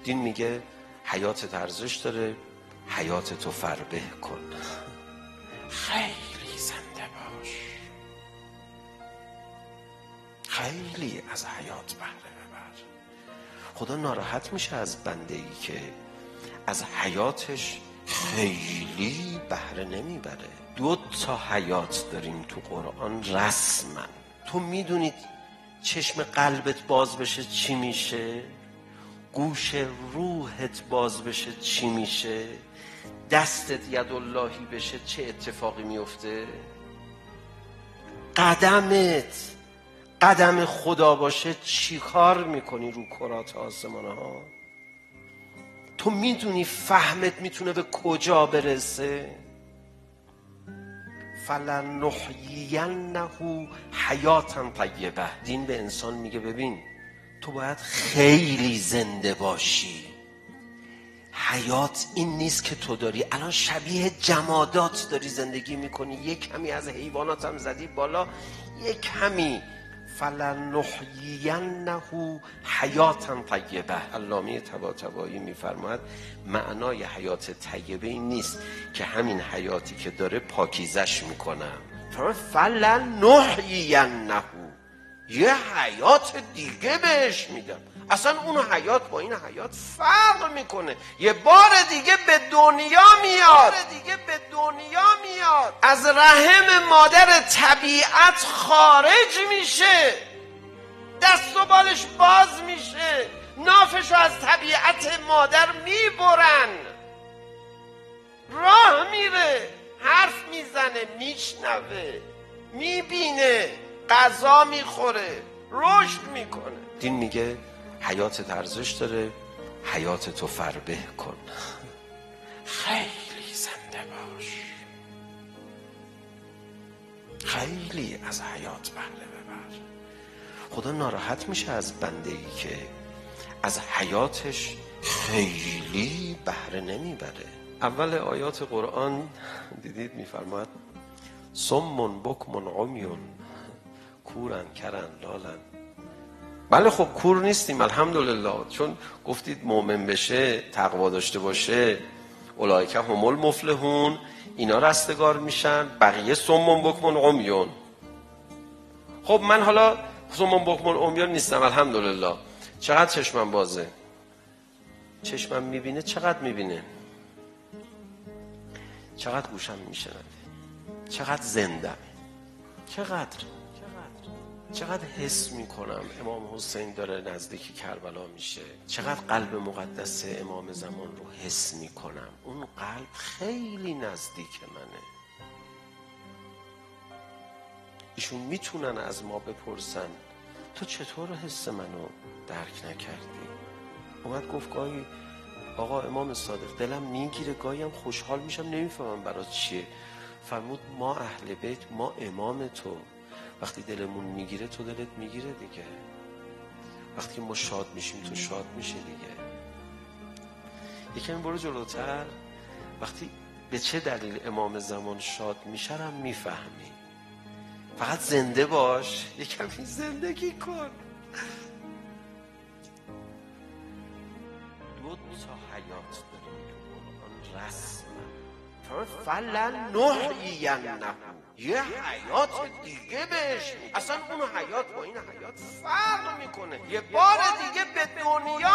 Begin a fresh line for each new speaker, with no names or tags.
دین میگه حیات ارزش داره، حیات تو فربه کن. خیلی زنده باش، خیلی از حیات بهره ببر. خدا ناراحت میشه از بنده ای که از حیاتش خیلی بهره نمیبره. 2 حیات داریم تو قرآن رسما. تو میدونید چشم قلبت باز بشه چی میشه؟ گوش روحت باز بشه چی میشه؟ دستت یداللهی بشه چه اتفاقی میفته؟ قدمت قدم خدا باشه چی کار میکنی رو کرات آسمان ها؟ تو میدونی فهمت میتونه به کجا برسه؟ فلنحیینه حیاتا طیبه. دین به انسان میگه ببین تو باید خیلی زنده باشی. حیات این نیست که تو داری الان شبیه جمادات داری زندگی میکنی، یک کمی از حیوانات هم زدی بالا، یک کمی. فلنحیینه حیاتا طیبه. علامه طباطبایی میفرماید معنای حیات طیبه این نیست که همین حیاتی که داره پاکیزش میکنم. فلنحیینه یه حیات دیگه بهش میدم. اصلا اون حیات با این حیات فرق میکنه. یه بار دیگه به دنیا میاد، از رحم مادر طبیعت خارج میشه، دست و بالش باز میشه، نافشو از طبیعت مادر میبرن، راه میره، حرف میزنه، میشنوه، میبینه، غذا میخوره، رشد میکنه. دین میگه حیات ارزش داره، حیات تو فربه کن. خیلی زنده باش، خیلی از حیات بهره ببر. خدا ناراحت میشه از بنده ای که از حیاتش خیلی بهره نمیبره. اول آیات قرآن دیدید میفرماد صم بکم عمی کورن کرن لالن. بله خب کور نیستیم الحمدلله، چون گفتید مؤمن بشه، تقوا داشته باشه، اولئک هم المفلحون، اینا رستگار میشن، بقیه صم بکم عمی. خب من حالا صم بکم عمی نیستم الحمدلله. چقدر چشمم بازه؟ چشمم میبینه. چقدر میبینه؟ چقدر گوشم میشنوه؟ چقدر زندم؟ چقدر حس میکنم امام حسین داره نزدیک کربلا میشه؟ چقدر قلب مقدس امام زمان رو حس میکنم؟ اون قلب خیلی نزدیک منه. ایشون میتونن از ما بپرسن تو چطور حس منو درک نکردی؟ اومد گفت گاهی آقا امام صادق دلم میگیره، گاهی هم خوشحال میشم نمیفهمم برای چیه. فرمود ما اهل بیت، ما امام تو، وقتی دلمون میگیره تو دلت میگیره دیگه، وقتی ما شاد میشیم تو شاد میشه دیگه. یکم برو جلوتر، وقتی به چه دلیل امام زمان شاد میشه هم میفهمی. فقط زنده باش، یکمی زندگی کن. 2 حیات داریم تو قرآن رسما. فلنحیینه یه حیات دیگه بهش میدم. اصلا اون حیات با این حیات فرق میکنه. یه بار دیگه به دنیا